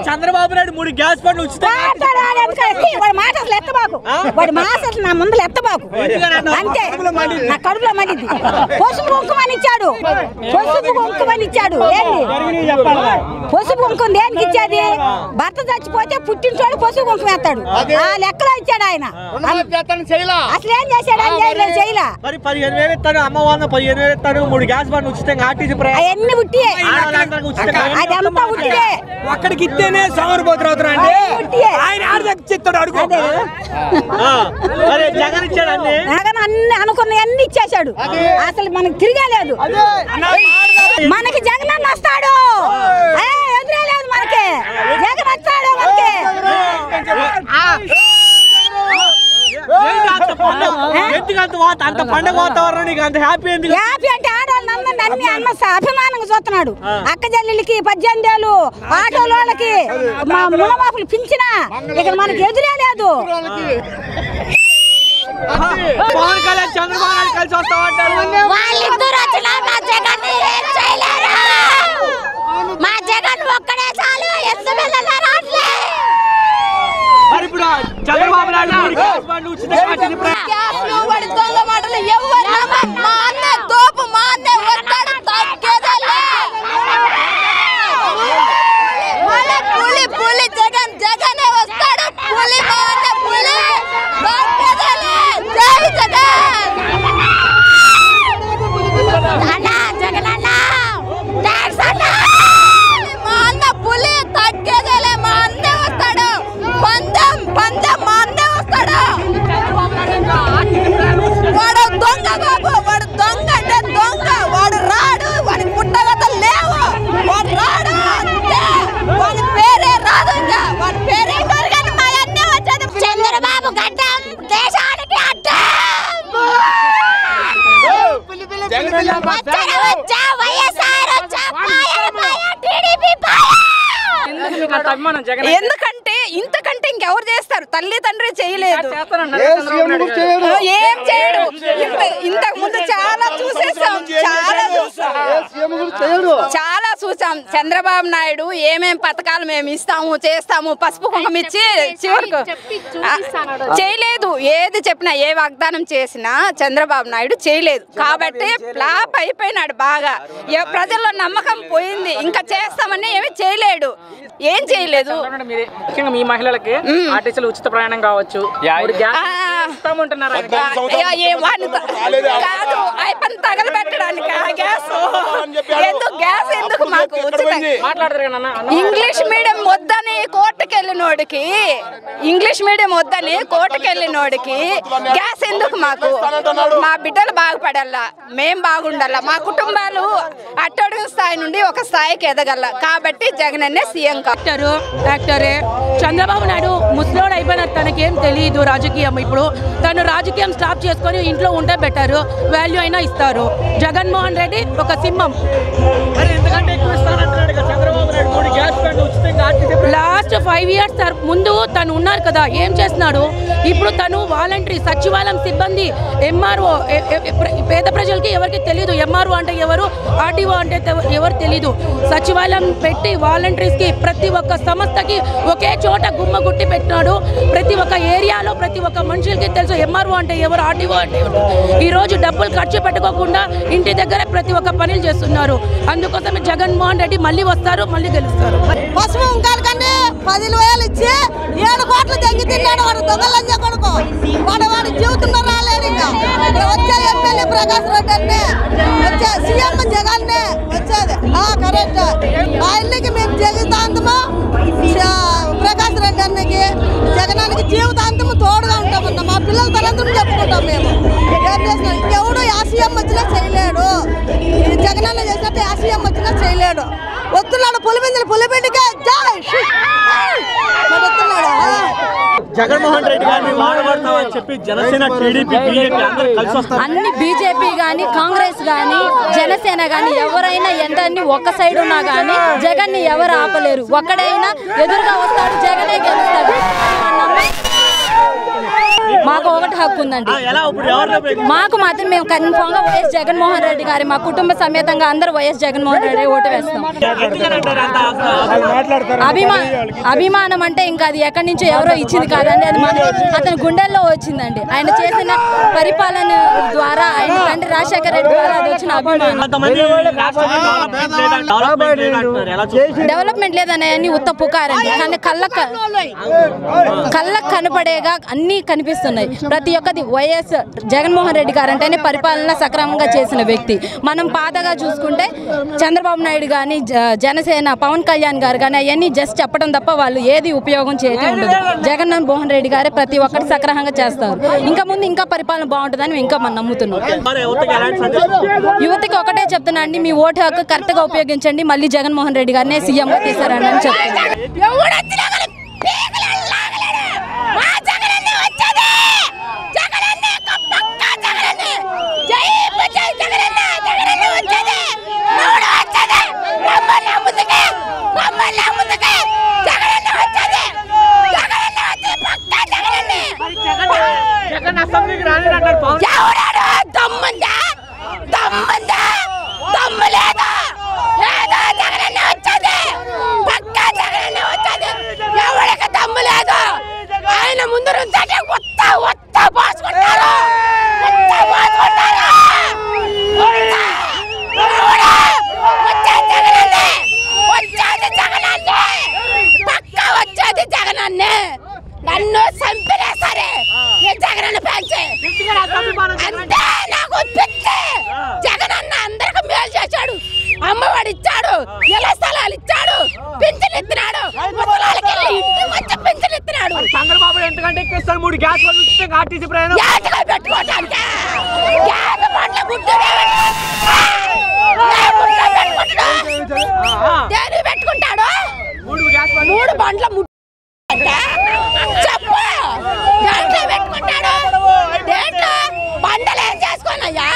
Chandrababu Naidu 3 gas బండ్లు ఉచితంగా వాడి మాట అసలు ఎత్తబాకు, వాడి మాట అసలు నా ముందు ఎత్తబాకు అంతే. నా కడుపులో మండిద్ది. పసుపు కుంకుమని ఇచ్చాడు, పసుపు కుంకుమని ఇచ్చాడు. ఏంటి పసుపు కుంకుమ దేనికి ఇచ్చేది? భర్త చచ్చిపోతే పుట్టించోడు పసుపు కుంకుమ వేస్తాడు. ఆ లెక్కలో ఇచ్చాడు ఆయన. అసలు ఏం చేశాడు? చేయలా. 15,000 ఇస్తాడు, అమ్మ వాళ్ళ 15,000 ఇస్తాడు, 3 గ్యాస్ బండ్లు ఉచితంగా ఆర్టీసీ అవన్నీ ఉట్టియే, అదంతా ఉట్టియే. అక్కడికి ఇస్తేనే సోమరిపోతున్నారు అండి. ఆయన ఆడదాడు అడుగు. జగన్ ఇచ్చాడు అన్ని, జగన్ అన్ని అనుకున్నవన్నీ ఇచ్చేసాడు. అసలు మనకి తిరగలేదు. మనకి జగన్ అన్న వస్తాడు, ఎదురేలేదు మనకి. జగన్ వస్తాడు మనకి. అంత పండుగ వాతావరణం నీకు అంత హ్యాపీ ఎందుకు? హ్యాపీ అంటే ఆడవాళ్ళు అందరినీ అన్ని అన్న అభిమానంగా చూస్తున్నాడు. అక్క చెల్లెలకి 18 ఏళ్ళు, ఆటోల వాళ్ళకి మా మునమాపులు పింఛన ఇక్కడ మనకి ఎదురే లేదు. పవన్ కళ్యాణ్ చంద్రబాబు నాయుడు కలిసి వస్తామంటారు. మా జగన్ ఒక్కడే చాలు. మరి ఇప్పుడు చంద్రబాబు నాయుడు 3 గ్యాస్ బండ్లు ఉచితంగా దొంగ మాటలు ఎవరు మా అన్న తోపు, మా అన్న వస్తాడు తగ్గేదలే. పులి పులి జగన్, జగనే వస్తాడు. పులి మా అన్న పులి తగ్గేదలే. జై జగన్ అన్న, జగన్ అన్న, థాంక్స్ అన్న. మా అన్న పులి తగ్గేదలే. మా అన్న వస్తాడు. పందెం పందెం మా అన్న వస్తాడు. వాడు దొంగ బాబు, వాడు దొంగ అంటే దొంగ. వాడు రాడు, వాడి పుట్టగత లేవు. వాడు రాడు అంతే, వాడి పేరే రాదు. ఇంకా వాడి పేరే కానీ మా అన్నే వచ్చేది. చంద్రబాబు గడ్డం దేశానికి అడ్డం. ఎందుకంటే ఇంతకంటే ఇంకెవరు చేస్తారు? తల్లి తండ్రి చేయలేదు, ఏం చేయడు. ఇంతకు ముందు చాలా చూసేసాం, చాలా చూసాం. చంద్రబాబు నాయుడు ఏమేం పథకాలు మేము ఇస్తాము చేస్తాము, పసుపు కుంకుమ ఇచ్చి చివరికి చేయలేదు. ఏది చెప్పినా, ఏ వాగ్దానం చేసినా చంద్రబాబు నాయుడు చేయలేదు. కాబట్టి ఫ్లాప్ అయిపోయినాడు బాగా. ప్రజల్లో నమ్మకం పోయింది. ఇంకా చేస్తామని ఏమి చేయలేడు, ఏం చేయలేదు. మీ మహిళలకి ఆర్టీసీలు ఉచిత ప్రయాణం కావచ్చు, కాదు అయిపోయి తగలబెట్టడానికి గ్యాస్ ఎందుకు మాకు ఇంగ్లీష్ మీడియం వద్దని కోర్టుకు వెళ్ళినోడికి, ఇంగ్లీష్ మీడియం వద్దని కోర్టుకు వెళ్ళినోడికి గ్యాస్ ఎందుకు మాకు? మా బిడ్డలు బాగుపడాలా, మేం బాగుండాలా, మా కుటుంబాలు అట్టడుగు స్థాయి నుండి ఒక స్థాయికి ఎదగల. కాబట్టి జగన్ అనే సీఎం. యాక్టరే చంద్రబాబు నాయుడు ముసలోడు అయిపోయిన తనకేం తెలియదు రాజకీయం. ఇప్పుడు తను రాజకీయం స్టాప్ చేసుకొని ఇంట్లో ఉంటే బెటర్, వాల్యూ అయినా ఇస్తారు. జగన్మోహన్ రెడ్డి ఒక సింహం. లాస్ట్ 5 years ముందు తను ఉన్నారు కదా, ఏం చేస్తున్నాడు? ఇప్పుడు తను వాలంటరీ సచివాలయం సిబ్బంది, ఎంఆర్ఓ, పేద ప్రజలకి ఎవరికి తెలియదు ఎంఆర్ఓ అంటే ఎవరు, ఆర్టీఓ అంటే ఎవరు తెలియదు. సచివాలయం పెట్టి వాలంటీర్స్కి ప్రతి ఒక్క సంస్థకి ఒకే చోట గుమ్మ గుట్టి పెట్టినాడు. ప్రతి ఒక్క ఏరియాలో ప్రతి ఒక్క మనుషులకి తెలుసు ఎంఆర్ఓ అంటే ఎవరు, ఆర్టీఓ అంటే ఎవరు. ఈరోజు డబ్బులు ఖర్చు పెట్టుకోకుండా ఇంటి దగ్గర ప్రతి ఒక్క పనులు చేస్తున్నారు. అందుకోసమే జగన్మోహన్ రెడ్డి మళ్ళీ వస్తారు, మళ్ళీ గెలుస్తారు. పసుపు ఇంకాలకండి 10,000 ఇచ్చి 7 కోట్లు తగ్గి తిన్నాడు. వాడు దొంగలంజ కొడుకు, వాడి జీవితంలో రాలేదు. ఇంకా వచ్చే ఎమ్మెల్యే ప్రకాష్ రెడ్డి అన్నే, వచ్చే సీఎం జగన్ వచ్చేది కరెక్ట్. ఆ ఇల్లుకి మేము జీవితాంతము ప్రకాష్ రెడ్డి అన్నకి, జగనానికి జీవితాంతము తోడుగా ఉంటామన్నా. మా పిల్లల తలందరూ చెప్పుకుంటాం మేము. ఏం చేస్తున్నాం? ఇంకెవడు ఆ సీఎం వచ్చినా చేయలేడు. జగనన్న చేసినట్టు ఆ సీఎం వచ్చినా చేయలేడు. వస్తున్నాడు పులిబిండికే జగన్మోహన్ రెడ్డి గారిని వాడబడతామని చెప్పి జనసేన, టీడీపీ, బీజేపీ అందరూ కలిసి వస్తారు. అన్ని బీజేపీ కానీ, కాంగ్రెస్ కానీ, జనసేన కానీ ఎవరైనా ఎందరిని ఒక్క సైడ్ ఉన్నా కానీ జగన్ ని ఎవరు ఆపలేరు. ఒక్కడైనా ఎదురుగా వస్తాడు, జగనే గెలుస్తాడు. మాకు ఒకటి హక్కు ఉందండి. మాకు మాత్రం మేము కన్ఫామ్ గా వైఎస్ జగన్మోహన్ రెడ్డి గారి మా కుటుంబ సమేతంగా అందరూ వైఎస్ జగన్మోహన్ రెడ్డి ఓటు వేస్తాం. అభిమానం అంటే ఇంకా అది ఎక్కడి నుంచో ఎవరో ఇచ్చింది కాదండి, అది మన అతని గుండెల్లో వచ్చిందండి. ఆయన చేసిన పరిపాలన ద్వారా, ఆయన తండ్రి రాజశేఖర రెడ్డి ద్వారా అది వచ్చిన అభిమానం. డెవలప్మెంట్ లేదనే ఉత్త పుకారండి, కానీ కళ్ళకు కనపడేగా అన్ని కనిపిస్తున్నాయి. ప్రతి ఒక్కది వైఎస్ జగన్మోహన్ రెడ్డి గారు అంటేనే పరిపాలన సక్రమంగా చేసిన వ్యక్తి. మనం పాతగా చూసుకుంటే చంద్రబాబు నాయుడు కానీ, జనసేన పవన్ కళ్యాణ్ గారు కానీ అవన్నీ జస్ట్ చెప్పడం తప్ప వాళ్ళు ఏది ఉపయోగం చేయటం ఉండదు. జగన్మోహన్ రెడ్డి గారే ప్రతి ఒక్కటి సక్రమంగా చేస్తారు. ఇంకా ముందు ఇంకా పరిపాలన బాగుంటుందని ఇంకా మనం నమ్ముతున్నాం. యువతకి ఒకటే చెప్తున్నా అండి, మీ ఓటు హక్కు కరెక్ట్ గా ఉపయోగించండి, మళ్ళీ జగన్మోహన్ రెడ్డి గారినే సీఎం గా తీసారని అని చెప్తున్నారు. ఆయన ముందు పోసుకుంటారు. వచ్చేది జగనన్నే, నన్ను చంపినా సరే జగనన్న పెంచే అంతే. నాకు జగనన్న అందరికి మేలు చేశాడు, అమ్మవాడు ఇచ్చాడు, ఇళ్ల స్థలాలు ఇచ్చాడు, పింఛన్ ఇస్తున్నాడు, వచ్చి పింఛన్ ఇస్తున్నాడు. చంద్రబాబు ఎంతకంటే ఎక్కువ 3 గ్యాస్ ఆర్టీసీ ప్రయాణం పెట్టుకోవడానికి పెట్టుకుంటాడు. 3 బండ్ల చెప్పు పెట్టుకుంటాడు. బండలు ఏం చేసుకోనయ్యా?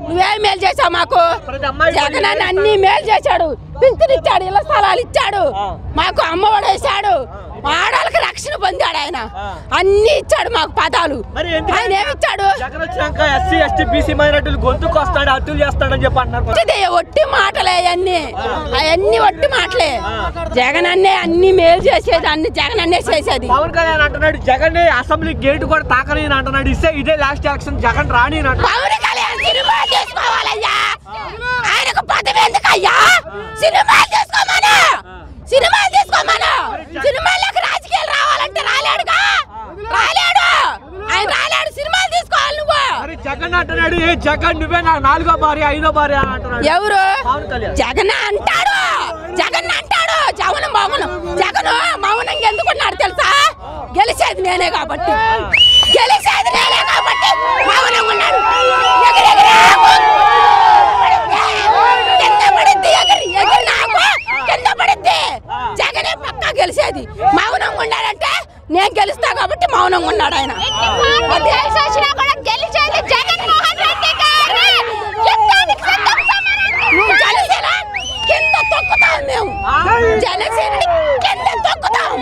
నువ్వేం మేలు చేసావు మాకు? జగనన్న అన్ని మేలు చేశాడు, పింఛన్ ఇచ్చాడు, ఇళ్ల స్థలాలు ఇచ్చాడు, మాకు అమ్మఒడి వేశాడు, ఆడవాళ్ళకి రక్షణ పొందాడు. ఆయన అన్ని ఇచ్చాడు మాకు పదాలు. ఆయన ఏమిచ్చాడు? ఒట్టి మాటలే అవన్నీ ఒట్టి మాటలే. జగన్ అన్నే అన్ని మేలు చేసేది, అన్ని జగన్ అన్నే చేసేది. పవన్ కళ్యాణ్ అంటున్నాడు జగన్ అసెంబ్లీ గేట్ కూడా తాకని అంటున్నాడు. ఇదే లాస్ట్ ఎలక్షన్ జగన్ రాని. పవన్ కళ్యాణ్ సినిమా తీసుకోవాలయ్యా, ఆయనకు పదవి ఎందుకయ్యా? సినిమాలు తీసుకోమను, సినిమాలకు రాజకీయాలు రావాలంటే రాలేడుగా, రాలేడు ఆయన, రాలేడు. సినిమాలు తీసుకోవాలి నువ్వు. జగన్ అంటున్నాడు జగన్ నువ్వే నా 4వ భార్య 5వ భార్య అంటున్నాడు. ఎవరు? జగన్ అంటాడు, జగన్ మౌనంగా ఎందుకున్నాడు తెలుసా? గెలిచేది నేనే కాబట్టి మౌనంగా ఉన్నాడు. కింద పడిద్ది, జగనే పక్కా గెలిచేది. మౌనంగా ఉన్నాడంటే నేను గెలుస్తా కాబట్టి మౌనంగా ఉన్నాడు ఆయన. నువ్వు జనసేన కింద తొక్కుతావు, మేము జనసేన కింద తొక్కుతాం.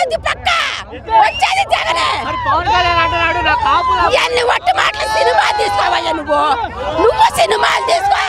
అది పక్క వచ్చేది జగనే. ఇవన్నీ ఒట్టి మాటలు. సినిమా తీసుకోవయ్యా నువ్వు సినిమాలు తీసుకో.